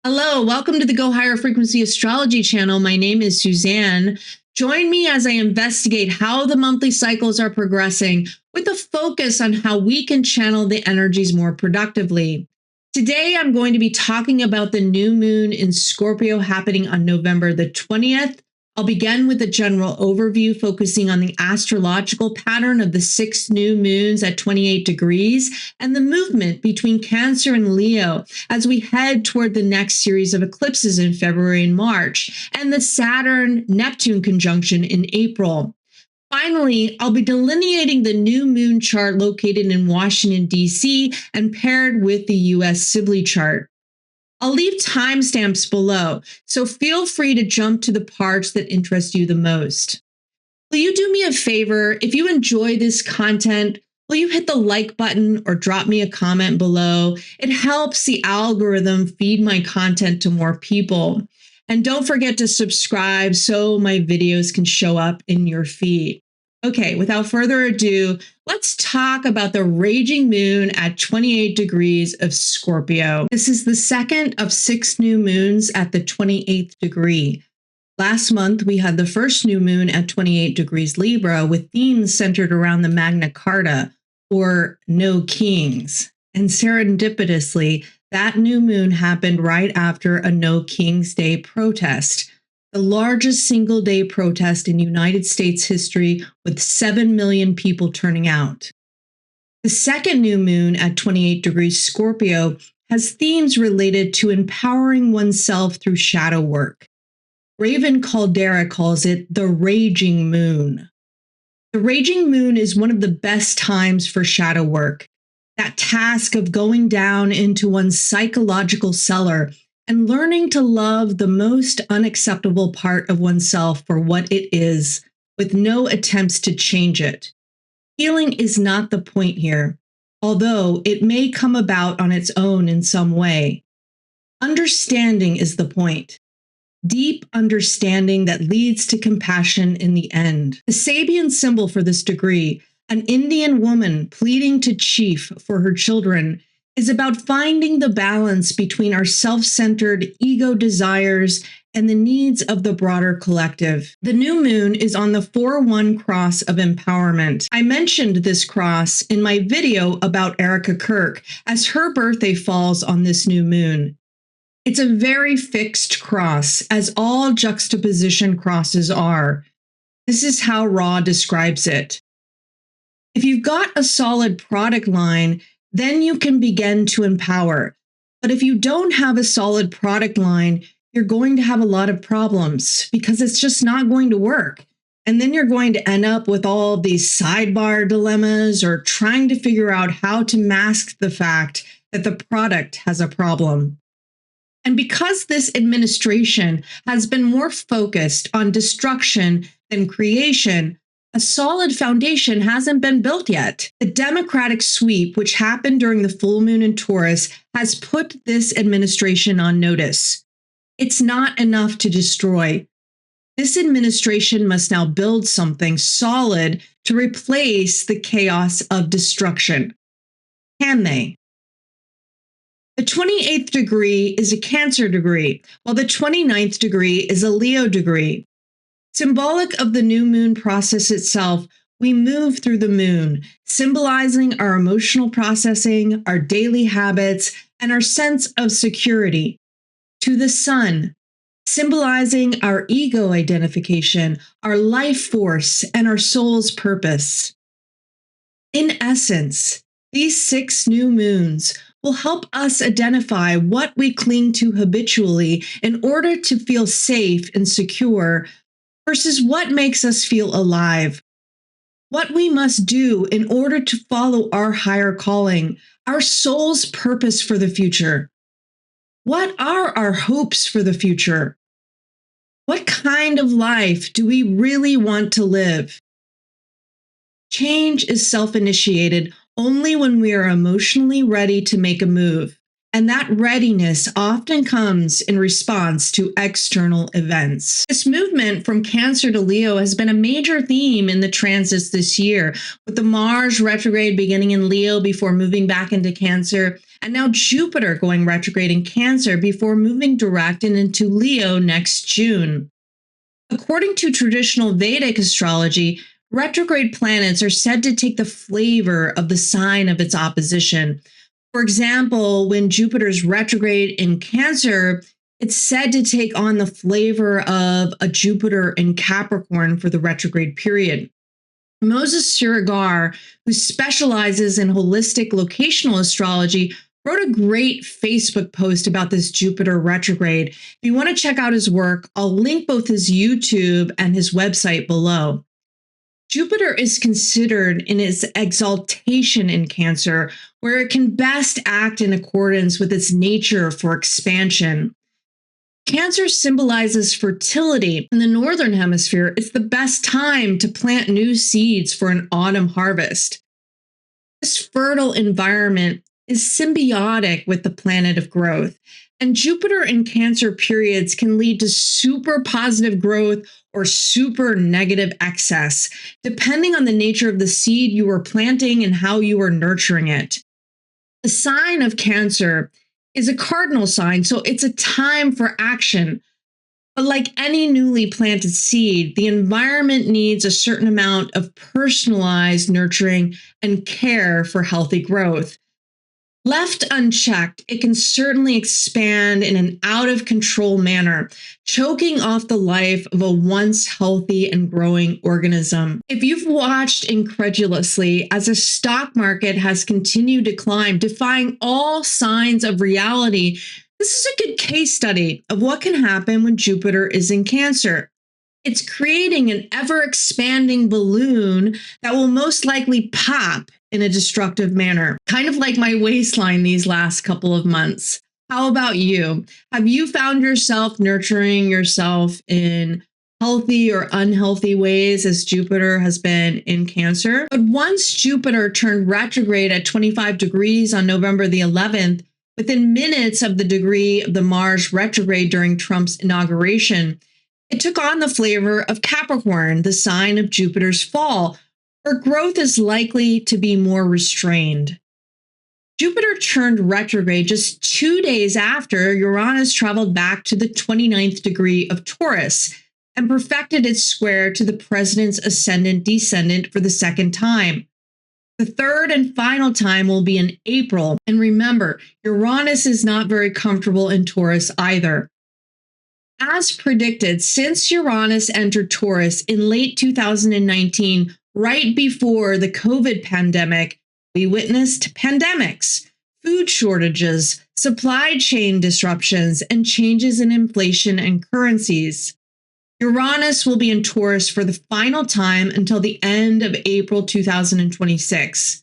Hello, welcome to the Go Higher Frequency Astrology channel. My name is Suzanne. Join me as I investigate how the monthly cycles are progressing with a focus on how we can channel the energies more productively. Today, I'm going to be talking about the new moon in Scorpio happening on November the 20th. I'll begin with a general overview focusing on the astrological pattern of the 6 new moons at 28 degrees and the movement between Cancer and Leo as we head toward the next series of eclipses in February and March, and the Saturn-Neptune conjunction in April. Finally, I'll be delineating the new moon chart located in Washington, D.C. and paired with the U.S. Sibley Chart. I'll leave timestamps below, so feel free to jump to the parts that interest you the most. Will you do me a favor? If you enjoy this content, will you hit the like button or drop me a comment below? It helps the algorithm feed my content to more people. And don't forget to subscribe so my videos can show up in your feed. Okay, without further ado, let's talk about the raging moon at 28 degrees of Scorpio. This is the second of 6 new moons at the 28th degree. Last month, we had the first new moon at 28 degrees Libra with themes centered around the Magna Carta, or No Kings. And serendipitously, that new moon happened right after a No Kings Day protest, the largest single-day protest in United States history, with 7 million people turning out. The second new moon at 28 degrees Scorpio has themes related to empowering oneself through shadow work. Raven Caldera calls it the raging moon. The raging moon is one of the best times for shadow work, that task of going down into one's psychological cellar and learning to love the most unacceptable part of oneself for what it is, with no attempts to change it. Healing is not the point here, although it may come about on its own in some way. Understanding is the point. Deep understanding that leads to compassion in the end. The Sabian symbol for this degree, an Indian woman pleading to chief for her children, is about finding the balance between our self-centered ego desires and the needs of the broader collective. The new moon is on the 4-1 cross of empowerment. I mentioned this cross in my video about Erica Kirk, as her birthday falls on this new moon. It's a very fixed cross, as all juxtaposition crosses are. This is how Ra describes it. If you've got a solid product line, then you can begin to empower. But if you don't have a solid product line, you're going to have a lot of problems because it's just not going to work. And then you're going to end up with all these sidebar dilemmas or trying to figure out how to mask the fact that the product has a problem. And because this administration has been more focused on destruction than creation, a solid foundation hasn't been built yet. The Democratic sweep, which happened during the full moon in Taurus, has put this administration on notice. It's not enough to destroy. This administration must now build something solid to replace the chaos of destruction. Can they? The 28th degree is a Cancer degree, while the 29th degree is a Leo degree. Symbolic of the new moon process itself, we move through the moon, symbolizing our emotional processing, our daily habits, and our sense of security. To the sun, symbolizing our ego identification, our life force, and our soul's purpose. In essence, these 6 new moons will help us identify what we cling to habitually in order to feel safe and secure versus what makes us feel alive. What we must do in order to follow our higher calling, our soul's purpose for the future. What are our hopes for the future? What kind of life do we really want to live? Change is self-initiated only when we are emotionally ready to make a move. And that readiness often comes in response to external events. This movement from Cancer to Leo has been a major theme in the transits this year, with the Mars retrograde beginning in Leo before moving back into Cancer, and now Jupiter going retrograde in Cancer before moving direct and into Leo next June. According to traditional Vedic astrology, retrograde planets are said to take the flavor of the sign of its opposition. For example, when Jupiter's retrograde in Cancer, it's said to take on the flavor of a Jupiter in Capricorn for the retrograde period. Moses Surigar, who specializes in holistic locational astrology, wrote a great Facebook post about this Jupiter retrograde. If you want to check out his work, I'll link both his YouTube and his website below. Jupiter is considered in its exaltation in Cancer, where it can best act in accordance with its nature for expansion. Cancer symbolizes fertility. In the Northern Hemisphere, it's the best time to plant new seeds for an autumn harvest. This fertile environment is symbiotic with the planet of growth, and Jupiter in Cancer periods can lead to super positive growth or super negative excess, depending on the nature of the seed you are planting and how you are nurturing it. The sign of Cancer is a cardinal sign, so it's a time for action. But like any newly planted seed, the environment needs a certain amount of personalized nurturing and care for healthy growth. Left unchecked, it can certainly expand in an out-of-control manner, choking off the life of a once healthy and growing organism. If you've watched incredulously as the stock market has continued to climb, defying all signs of reality, this is a good case study of what can happen when Jupiter is in Cancer. It's creating an ever-expanding balloon that will most likely pop in a destructive manner, kind of like my waistline these last couple of months. How about you? Have you found yourself nurturing yourself in healthy or unhealthy ways as Jupiter has been in Cancer? But once Jupiter turned retrograde at 25 degrees on November the 11th, within minutes of the degree of the Mars retrograde during Trump's inauguration, it took on the flavor of Capricorn, the sign of Jupiter's fall, where growth is likely to be more restrained. Jupiter turned retrograde just 2 days after Uranus traveled back to the 29th degree of Taurus and perfected its square to the president's ascendant-descendant for the second time. The third and final time will be in April. And remember, Uranus is not very comfortable in Taurus either. As predicted, since Uranus entered Taurus in late 2019, right before the COVID pandemic, we witnessed pandemics, food shortages, supply chain disruptions, and changes in inflation and currencies. Uranus will be in Taurus for the final time until the end of April 2026.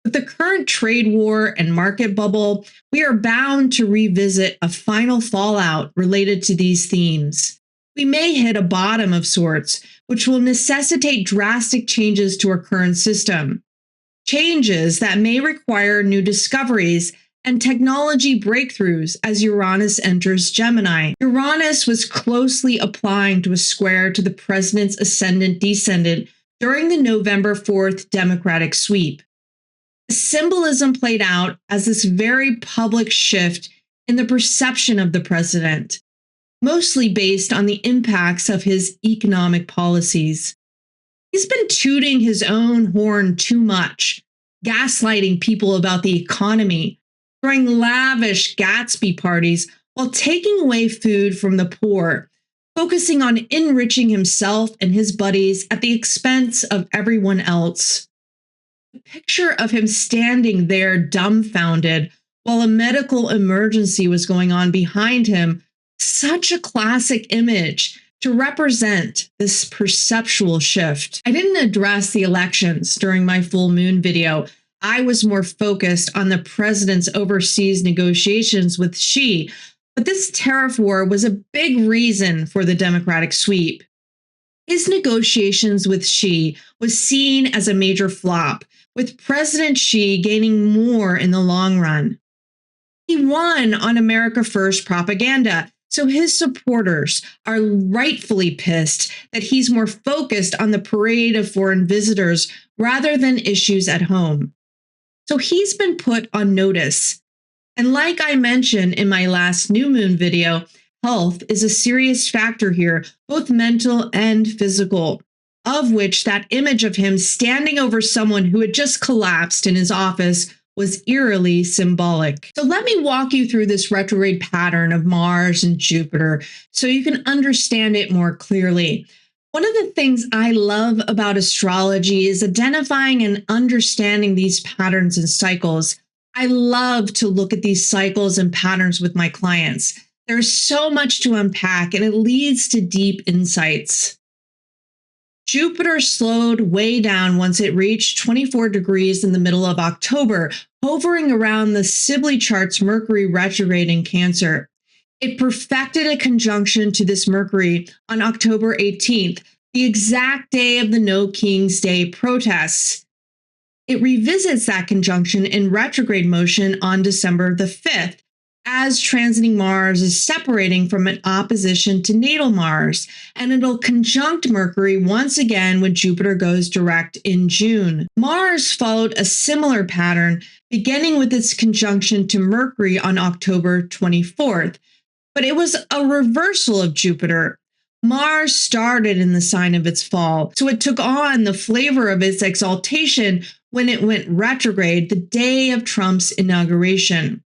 With the current trade war and market bubble, we are bound to revisit a final fallout related to these themes. We may hit a bottom of sorts, which will necessitate drastic changes to our current system. Changes that may require new discoveries and technology breakthroughs as Uranus enters Gemini. Uranus was closely applying to a square to the president's ascendant-descendant during the November 4th Democratic sweep. The symbolism played out as this very public shift in the perception of the president, mostly based on the impacts of his economic policies. He's been tooting his own horn too much, gaslighting people about the economy, throwing lavish Gatsby parties while taking away food from the poor, focusing on enriching himself and his buddies at the expense of everyone else. The picture of him standing there dumbfounded while a medical emergency was going on behind him, such a classic image to represent this perceptual shift. I didn't address the elections during my full moon video. I was more focused on the president's overseas negotiations with Xi, but this tariff war was a big reason for the Democratic sweep. His negotiations with Xi was seen as a major flop, with President Xi gaining more in the long run. He won on America First propaganda, so his supporters are rightfully pissed that he's more focused on the parade of foreign visitors rather than issues at home. So he's been put on notice. And like I mentioned in my last new moon video, health is a serious factor here, both mental and physical, of which that image of him standing over someone who had just collapsed in his office was eerily symbolic. So let me walk you through this retrograde pattern of Mars and Jupiter so you can understand it more clearly. One of the things I love about astrology is identifying and understanding these patterns and cycles. I love to look at these cycles and patterns with my clients. There's so much to unpack, and it leads to deep insights. Jupiter slowed way down once it reached 24 degrees in the middle of October, hovering around the Sibley Chart's Mercury retrograde in Cancer. It perfected a conjunction to this Mercury on October 18th, the exact day of the No King's Day protests. It revisits that conjunction in retrograde motion on December the 5th, as transiting Mars is separating from an opposition to natal Mars, and it'll conjunct Mercury once again when Jupiter goes direct in June. Mars followed a similar pattern, beginning with its conjunction to Mercury on October 24th, but it was a reversal of Jupiter. Mars started in the sign of its fall, so it took on the flavor of its exaltation when it went retrograde the day of Trump's inauguration.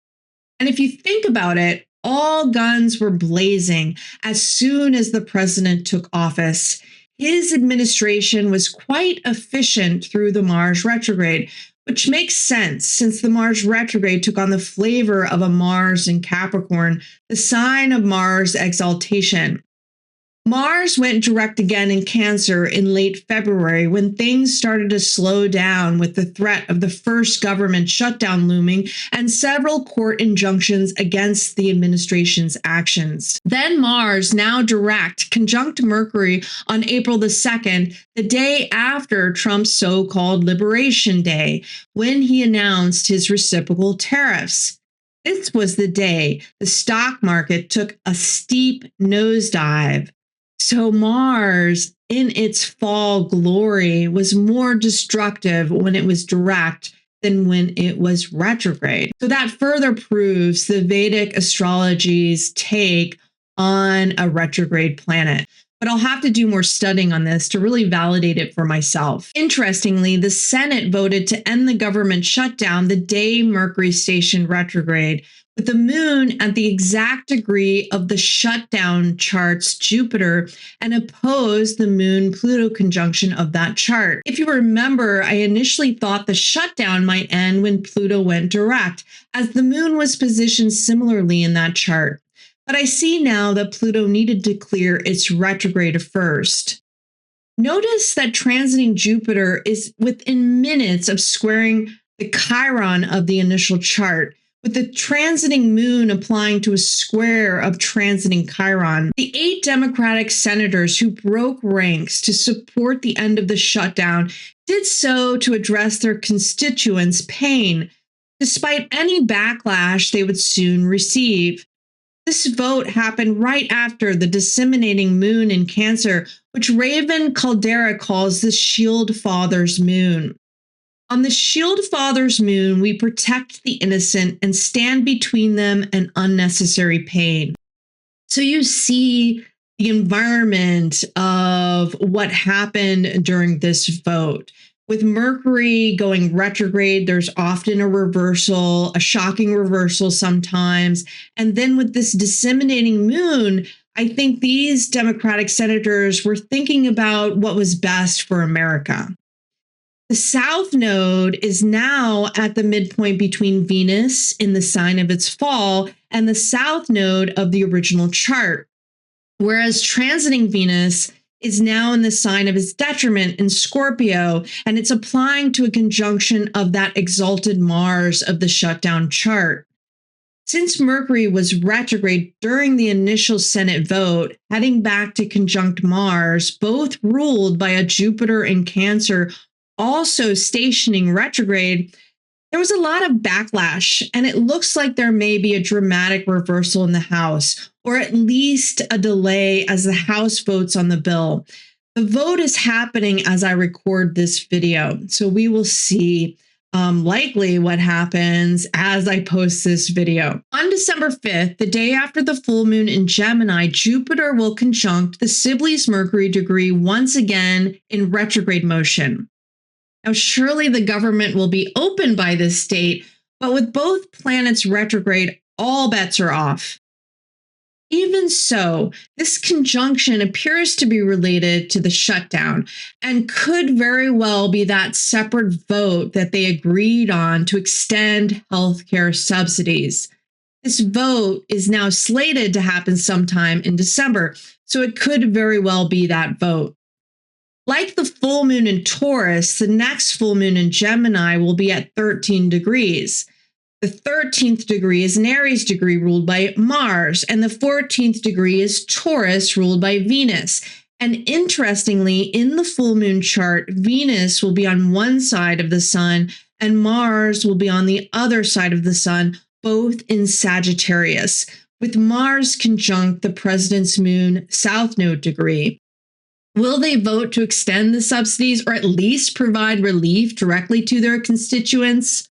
And if you think about it, all guns were blazing as soon as the president took office. His administration was quite efficient through the Mars retrograde, which makes sense since the Mars retrograde took on the flavor of a Mars in Capricorn, the sign of Mars exaltation. Mars went direct again in Cancer in late February when things started to slow down with the threat of the first government shutdown looming and several court injunctions against the administration's actions. Then Mars, now direct, conjunct Mercury on April the 2nd, the day after Trump's so-called Liberation Day, when he announced his reciprocal tariffs. This was the day the stock market took a steep nosedive. So Mars, in its fall glory, was more destructive when it was direct than when it was retrograde. So that further proves the Vedic astrology's take on a retrograde planet. But I'll have to do more studying on this to really validate it for myself. Interestingly, the Senate voted to end the government shutdown the day Mercury stationed retrograde, with the moon at the exact degree of the shutdown chart's Jupiter, and opposed the moon-Pluto conjunction of that chart. If you remember, I initially thought the shutdown might end when Pluto went direct, as the moon was positioned similarly in that chart. But I see now that Pluto needed to clear its retrograde first. Notice that transiting Jupiter is within minutes of squaring the Chiron of the initial chart, with the transiting moon applying to a square of transiting Chiron. The 8 Democratic senators who broke ranks to support the end of the shutdown did so to address their constituents' pain, despite any backlash they would soon receive. This vote happened right after the disseminating moon in Cancer, which Raven Caldera calls the Shield Father's moon. On the Shield Father's moon, we protect the innocent and stand between them and unnecessary pain. So you see the environment of what happened during this vote. With Mercury going retrograde, there's often a reversal, a shocking reversal sometimes. And then with this disseminating moon, I think these Democratic senators were thinking about what was best for America. The South Node is now at the midpoint between Venus in the sign of its fall and the South Node of the original chart, whereas transiting Venus is now in the sign of its detriment in Scorpio, and it's applying to a conjunction of that exalted Mars of the shutdown chart. Since Mercury was retrograde during the initial Senate vote, heading back to conjunct Mars, both ruled by a Jupiter in Cancer also stationing retrograde, There was a lot of backlash, and it looks like there may be a dramatic reversal in the House, or at least a delay as the House votes on the bill. The vote is happening as I record this video, so we will see likely what happens as I post this video. On December 5th, the day after the full moon in Gemini, Jupiter will conjunct the Sibley's Mercury degree once again in retrograde motion. Now, surely the government will be open by this date, but with both planets retrograde, all bets are off. Even so, this conjunction appears to be related to the shutdown and could very well be that separate vote that they agreed on to extend healthcare subsidies. This vote is now slated to happen sometime in December, so it could very well be that vote. Like the full moon in Taurus, the next full moon in Gemini will be at 13 degrees. The 13th degree is an Aries degree ruled by Mars, and the 14th degree is Taurus ruled by Venus. And interestingly, in the full moon chart, Venus will be on one side of the sun and Mars will be on the other side of the sun, both in Sagittarius, with Mars conjunct the president's moon south node degree. Will they vote to extend the subsidies or at least provide relief directly to their constituents?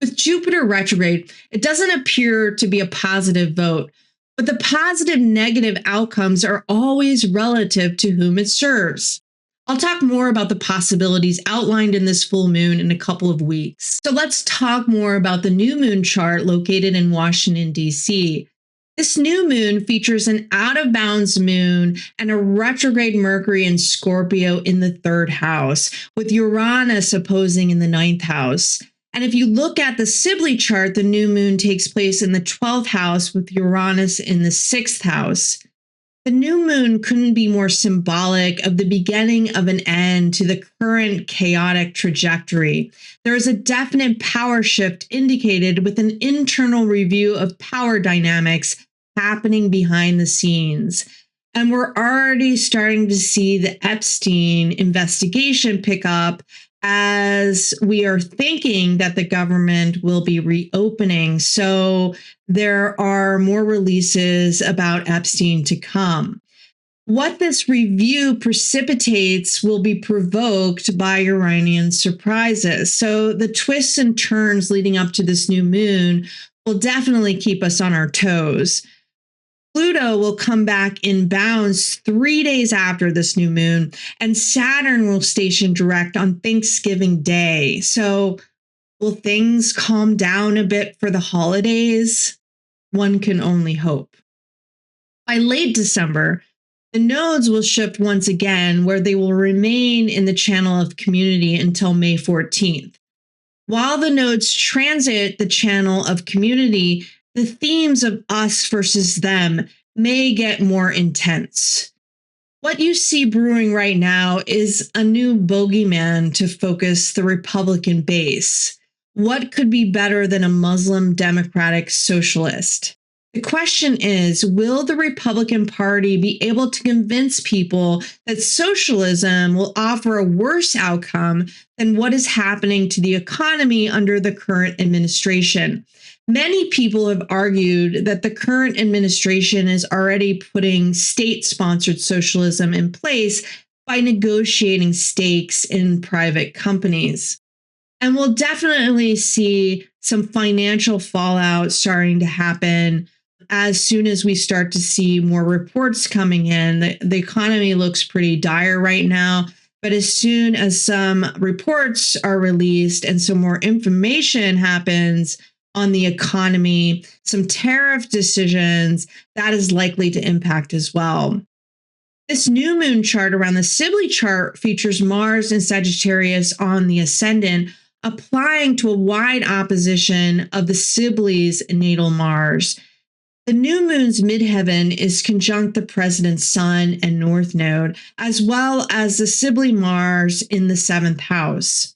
With Jupiter retrograde, it doesn't appear to be a positive vote, but the positive-negative outcomes are always relative to whom it serves. I'll talk more about the possibilities outlined in this full moon in a couple of weeks. So let's talk more about the new moon chart located in Washington, D.C. This new moon features an out-of-bounds moon and a retrograde Mercury in Scorpio in the 3rd house, with Uranus opposing in the 9th house. And if you look at the Sibley chart, the new moon takes place in the 12th house with Uranus in the 6th house. The new moon couldn't be more symbolic of the beginning of an end to the current chaotic trajectory. There is a definite power shift indicated with an internal review of power dynamics happening behind the scenes. And we're already starting to see the Epstein investigation pick up as we are thinking that the government will be reopening. So there are more releases about Epstein to come. What this review precipitates will be provoked by Uranian surprises. So the twists and turns leading up to this new moon will definitely keep us on our toes. Pluto will come back in bounds 3 days after this new moon, and Saturn will station direct on Thanksgiving Day. So will things calm down a bit for the holidays? One can only hope. By late December, the nodes will shift once again, where they will remain in the channel of community until May 14th. While the nodes transit the channel of community, the themes of us versus them may get more intense. What you see brewing right now is a new bogeyman to focus the Republican base. What could be better than a Muslim democratic socialist? The question is, will the Republican Party be able to convince people that socialism will offer a worse outcome than what is happening to the economy under the current administration? Many people have argued that the current administration is already putting state-sponsored socialism in place by negotiating stakes in private companies. And we'll definitely see some financial fallout starting to happen as soon as we start to see more reports coming in. The economy looks pretty dire right now, but as soon as some reports are released and some more information happens on the economy, some tariff decisions, that is likely to impact as well. This new moon chart around the Sibley chart features Mars and Sagittarius on the ascendant, applying to a wide opposition of the Sibley's natal Mars. The new moon's midheaven is conjunct the president's sun and north node, as well as the Sibley Mars in the 7th house.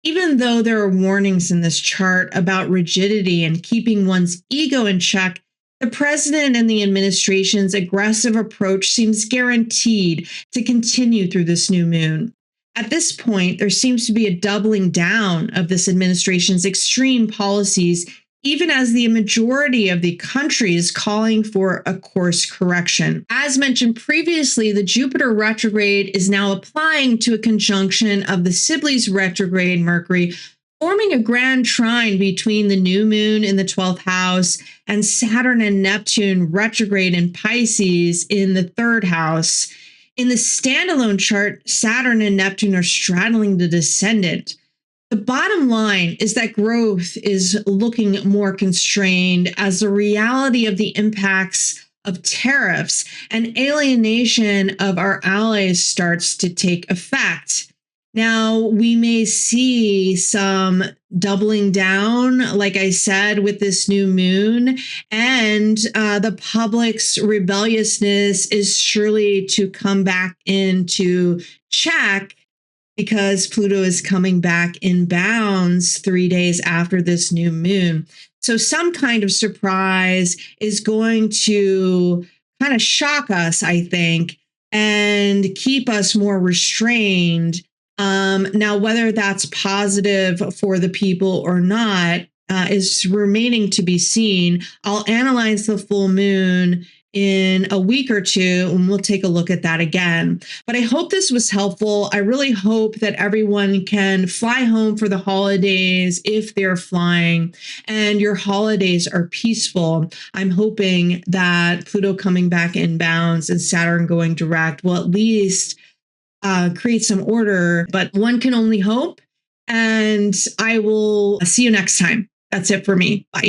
Even though there are warnings in this chart about rigidity and keeping one's ego in check, the president and the administration's aggressive approach seems guaranteed to continue through this new moon. At this point, there seems to be a doubling down of this administration's extreme policies, even as the majority of the country is calling for a course correction. As mentioned previously, the Jupiter retrograde is now applying to a conjunction of the Sibley's retrograde Mercury, forming a grand trine between the new moon in the 12th house and Saturn and Neptune retrograde in Pisces in the 3rd house. In the standalone chart, Saturn and Neptune are straddling the descendant. The bottom line is that growth is looking more constrained as the reality of the impacts of tariffs and alienation of our allies starts to take effect. Now, we may see some doubling down, like I said, with this new moon, and the public's rebelliousness is surely to come back into check because Pluto is coming back in bounds 3 days after this new moon. So some kind of surprise is going to kind of shock us, I think, and keep us more restrained. Now, whether that's positive for the people or not is remaining to be seen. I'll analyze the full moon in a week or two, and we'll take a look at that again. But I hope this was helpful. I really hope that everyone can fly home for the holidays if they're flying, and your holidays are peaceful. I'm hoping that Pluto coming back in bounds and Saturn going direct will at least create some order, but one can only hope. And I will see you next time. That's it for me. Bye.